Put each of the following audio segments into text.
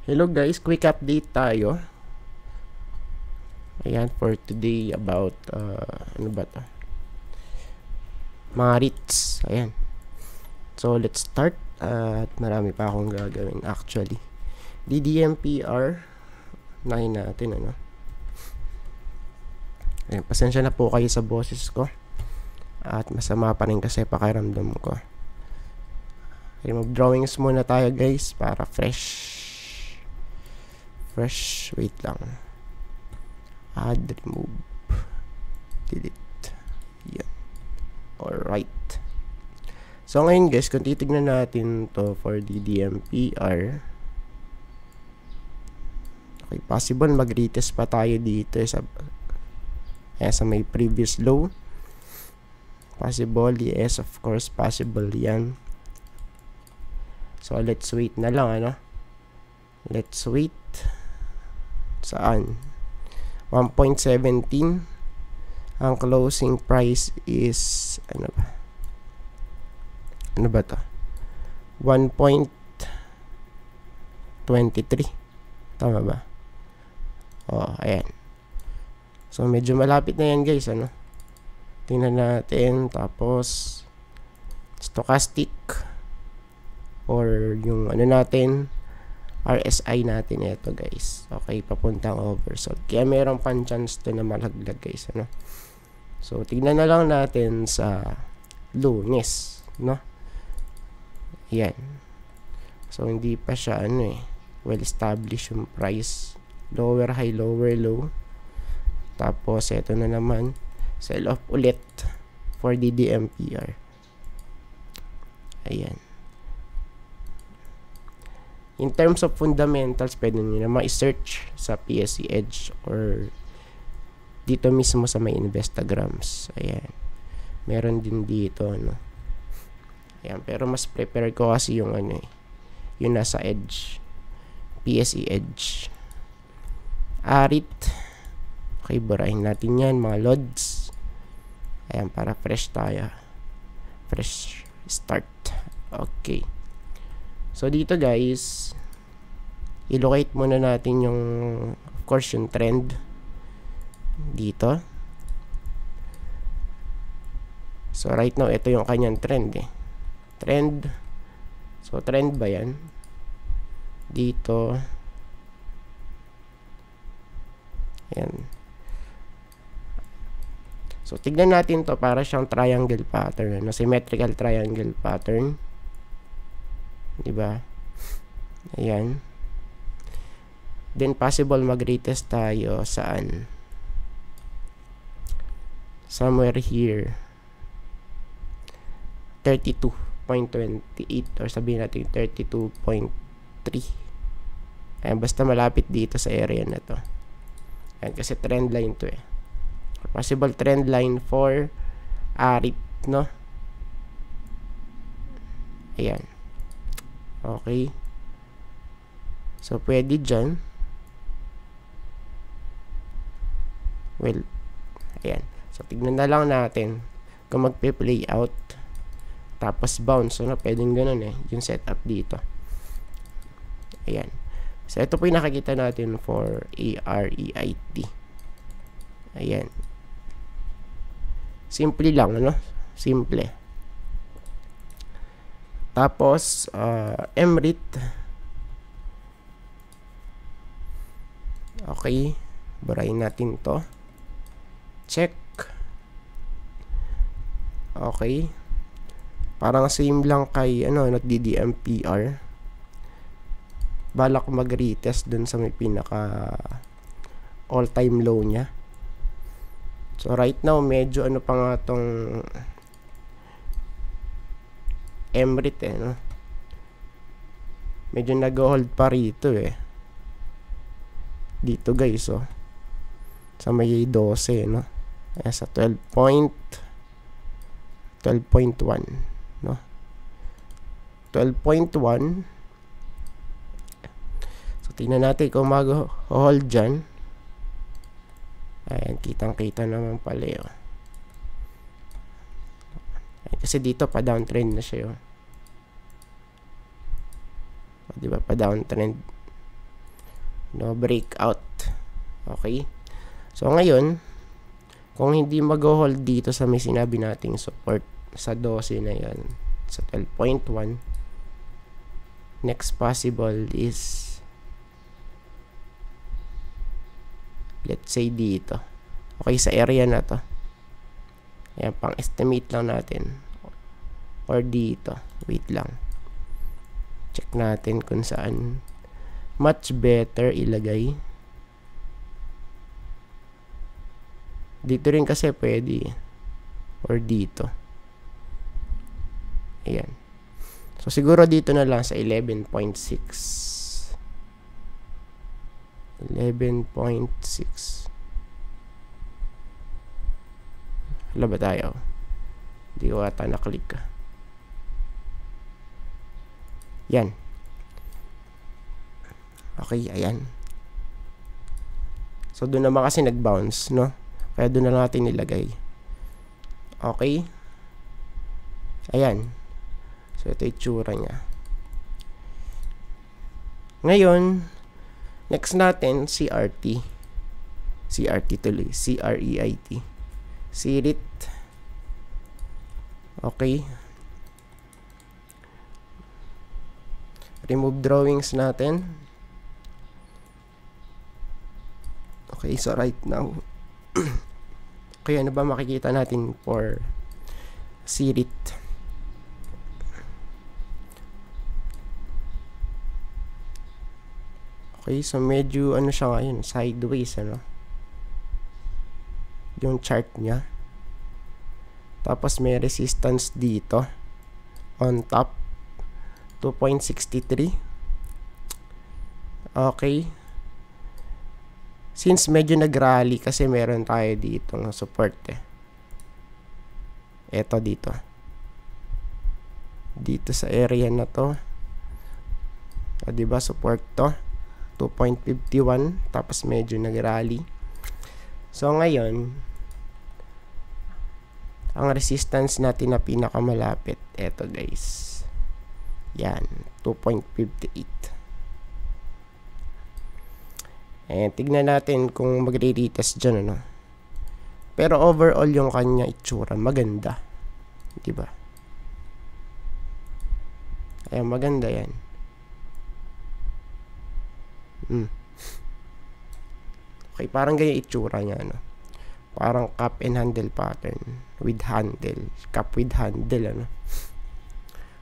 Hello guys, quick update tayo. Ayan, for today about, ano ba to? Mga REITs. Ayan. So, let's start. At marami pa akong gagawin actually. DDMPR. Nahin natin, ano? Ayan, pasensya na po kayo sa boses ko. At masama pa rin kasi pakiramdam ko. Remove drawings muna tayo guys para fresh. Wait lang. Add, remove, delete. Yan. Alright. So ngayon guys, kung titignan natin to for DDMPR, okay, possible mag-retest pa tayo dito sa may previous low. Possible, yes, of course, possible yan. So let's wait na lang, ano? Let's wait. Saan? 1.17. Ang closing price is ano ba to? 1.23. Tama ba? Oh, ayan. So medyo malapit na yan guys, ano? Tingnan natin, tapos stochastic or yung ano natin, RSI natin ito guys. Okay, papuntang oversold. Kaya meron pang chance to na malaglag guys, ano? So tignan na lang natin sa Lunes, no? Yan. So hindi pa siya well established yung price. Lower high, lower low. Tapos ito na naman, sell off ulit for DDMPR. Ayan. In terms of fundamentals, pwede nyo na ma-search sa PSE Edge or dito mismo sa may Investagrams. Ayan. Meron din dito, no? Ayan. Pero mas prepare ko kasi yung yung nasa Edge. PSE Edge. Arit. Okay, burahin natin yan, mga lods. Ayan, para fresh tayo. Fresh start. Okay. So dito guys, i-locate muna natin yung, of course, yung trend dito. So right now, ito yung kanyang trend Trend. So trend ba yan? Dito. Ayan. So tignan natin to, para siyang triangle pattern, symmetrical triangle pattern. Diba? Ayan. Then possible mag-retest tayo saan? Somewhere here. 32.28 or sabihin natin 32.3. Ayan, basta malapit dito sa area na to. Ayan, kasi trend line to Possible trend line for ARIT, no? Ayan. Okay. So, pwede dyan. Well, ayan. So, tignan na lang natin kung magpe-play out. Tapos bounce. So, pwedeng ganun yung setup dito. Ayan. So, ito po yung nakikita natin for AREIT. Ayan. Simple lang, ano? Simple. Tapos, MREIT. Okay. Burahin natin to. Check. Okay. Parang same lang kay, DDMPR. Balak mag-retest dun sa may pinaka all-time low niya. So, right now, medyo pa nga tong MREIT no? Medyo nag-hold pa rito dito guys, sa may 12, no? Ayan, sa 12.1, no? 12.1. So, tingnan natin kung mag-hold dyan. Ayan, kitang-kita naman pala kasi dito pa downtrend na siya 'di ba, pa downtrend. no breakout. Okay, so ngayon kung hindi mag-hold dito sa may sinabi nating support sa 12 na yan, sa 12.1, next possible is let's say dito. Okay, sa area na to. Ayan, pang estimate lang natin. Or dito. Wait lang. Check natin kung saan much better ilagay. Dito rin kasi pwede. Or dito. Ayan. So, siguro dito na lang sa 11.6. 11.6. Wala ba tayo? Hindi ko ata naklik. Yan. Okay, ayan. So, doon naman kasi nag-bounce, no? Kaya doon na lang natin nilagay. Okay. Ayan. So, ito yung tsura niya. Ngayon, next natin, CRT. CRT tuloy. CREIT. CREIT. Okay. Remove drawings natin. Okay, so right now. Okay, ano ba makikita natin for CREIT? Okay, so medyo ano siya ngayon, sideways, ano? Yung chart niya. Tapos may resistance dito on top 2.63. Okay, since medyo nag-rally kasi meron tayo dito ng support eto dito sa area na to, diba support to 2.51, tapos medyo nag-rally. So ngayon ang resistance natin na pinakamalapit, eto guys, yan, 2.58. Tignan natin kung magre-retest dyan, ano. Pero overall yung kanya itsura maganda, diba? Ayan, maganda yan. Okay, parang ganyan itsura niya, ano. Parang cup and handle pattern with handle, cup with handle, ano.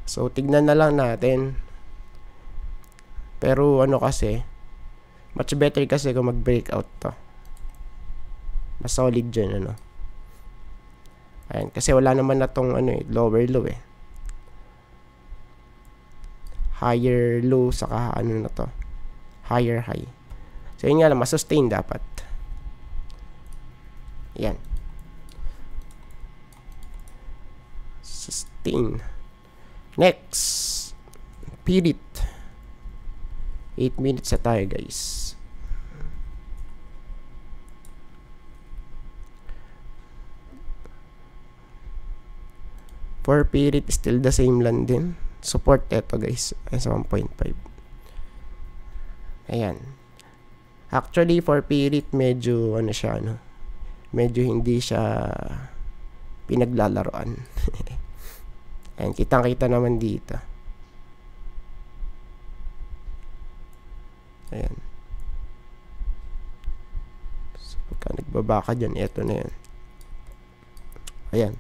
So tignan na lang natin. Pero ano kasi, much better kasi kung mag-breakout to. Mas solid dyan, ano. Ayan, kasi wala naman na tong ano lower low higher low, saka ano na to, higher high. So yun nga lang, masustain dapat. Yan. Sustain. Next, PREIT. 8 minutes na tayo, guys. For PREIT, still the same lang din. Support eto, guys. Ay, sa 1.5. Ayan. Actually, for PREIT, medyo, ano siya, ano, medyo hindi siya pinaglalaroan. Ayan, kitang-kita naman dito. Ayan. So, pagka nagbaba ka dyan, eto na yan. Ayan.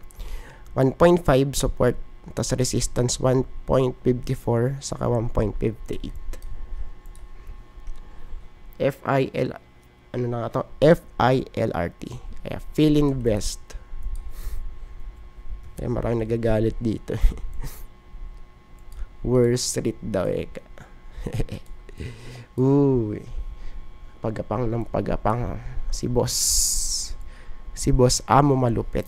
1.5 support, tapos resistance 1.54, saka 1.58. FIL, ano na nga to? FILRT. Ayan, feeling best. Ayan, maraming nagagalit dito. Worst street daw, Uy. Pagapang ng pagapang. Si boss amo malupit.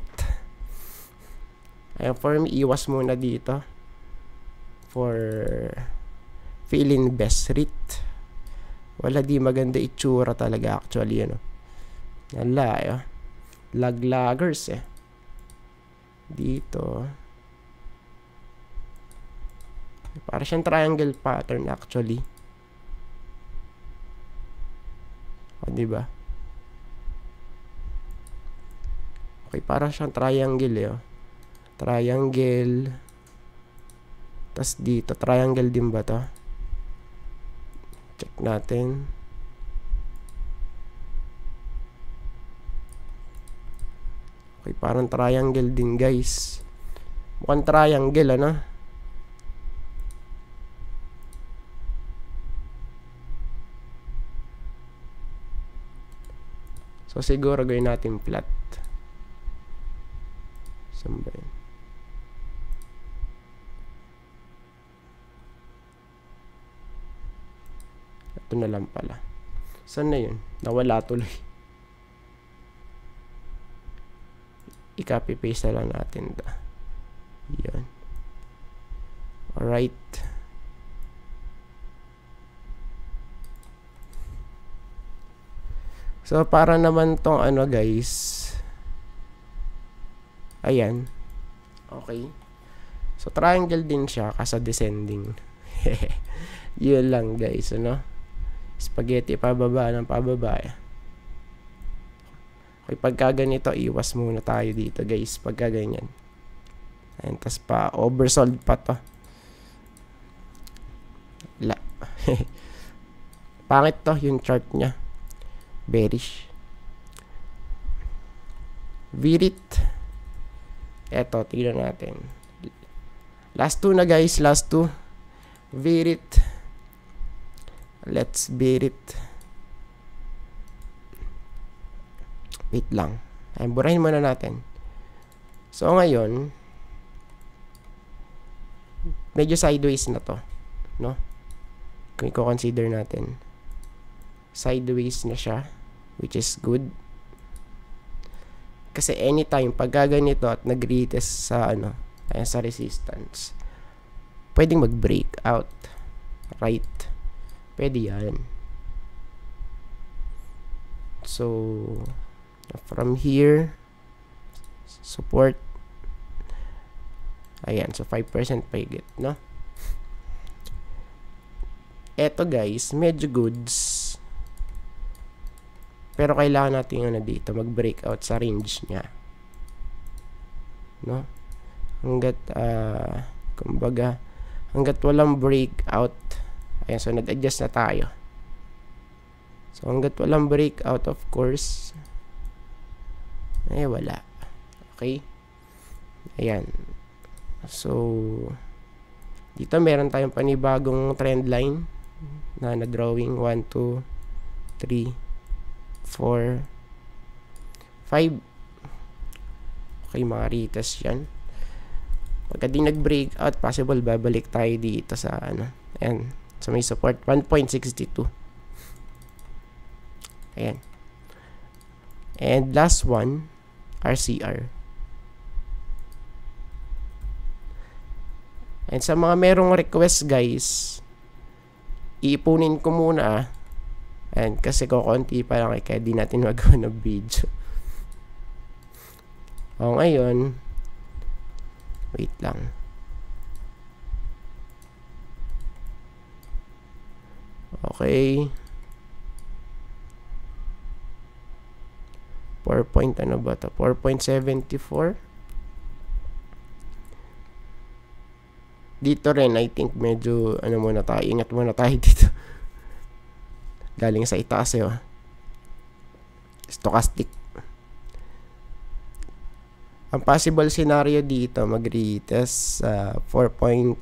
Ayan, for me, iwas muna dito. For feeling best street. Wala, di maganda itsura talaga actually, ano. Wala, laglaggers, dito. Para siyang triangle pattern actually. O, diba? Okay, parang siyang triangle eh. Oh. Triangle. Tas dito, triangle din ba to? Check natin. Okay, parang triangle din guys. Mukhang triangle, ano? So, siguro gawin natin flat. Saan ba yun? Ito na lang pala. Saan na yun? Nawala tuloy. I-copy paste na lang natin. Yan. Alright. So, para naman tong ano guys. Ayan. Okay. So, triangle din siya kasi descending. Yun lang guys, ano? Spaghetti pababa ng pababa. Okay, pagka ganito, iwas muna tayo dito guys. Pagka ganyan. Ayan, tas pa, oversold pa to. Pangit to, yung chart nya. Bearish. Virit. Eto, tignan natin. Last two na guys, last two. Virit. Let's beat it. Wait lang. Ay, burahin muna natin. So, ngayon, medyo sideways na to. No? Kung i-consider natin. Sideways na siya. Which is good. Kasi anytime, pag gaganito at nag-retest sa, ano, ayan, sa resistance, pwedeng mag-break out. Right? Pwede yan. So, from here, support. Ayan, so 5% pahigit, no? Eto guys, medyo goods. Pero kailangan natin yung dito, mag-breakout sa range niya. No? Hanggat, kumbaga, hanggat walang breakout, ayan, so nag-adjust na tayo. So, hanggat walang breakout, of course, eh, wala. Okay? Ayan. So, dito meron tayong panibagong trend line na na-drawing. 1, 2, 3, 4, 5. Okay, mga retest yan. Pagka di nag-breakout, possible babalik tayo dito sa ano. Ayan. So, may support 1.62. Ayan. And last one, RCR. And sa mga merong request guys, iipunin ko muna. And kasi kukunti pa lang kaya di natin magawa ng video. O ngayon, wait lang. Okay. 4 point ano ba to? 4.74. Dito rin, I think medyo ano muna tayo, ingat muna tayo dito. Galing sa itaas eh. Oh. Stochastic. Ang possible scenario dito, mag-retest sa 4.59.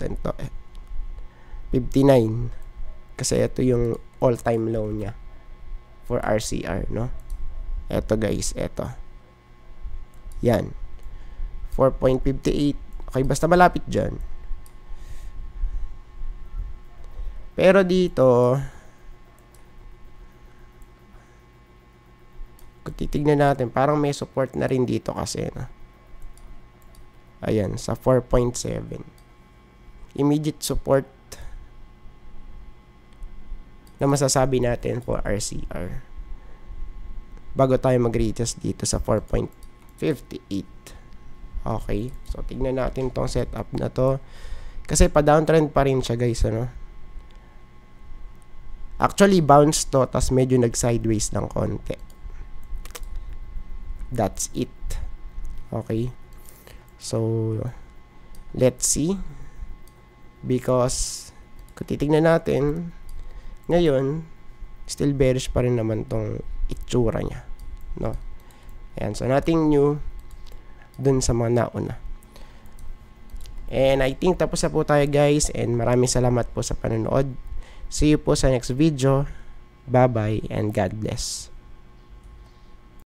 Kasi ito yung all-time low niya for RCR, no? Eto guys, eto. Yan. 4.58. Okay, basta malapit dyan. Pero dito, kung titignan natin, parang may support na rin dito kasi, no? Ayan, sa 4.7. Immediate support na masasabi natin for RCR. Bago tayo mag-retest dito sa 4.58. Okay. So, tignan natin tong setup na to. Kasi pa-downtrend pa rin siya, guys, ano? Actually, bounce to, tas medyo nag-sideways ng konti. That's it. Okay. So, let's see. Because, kung titignan natin, ngayon, still bearish pa rin naman tong itsura niya. No? Ayan. So, nothing new dun sa mga nauna. And I think tapos na po tayo guys. And maraming salamat po sa panonood. See you po sa next video. Bye-bye and God bless.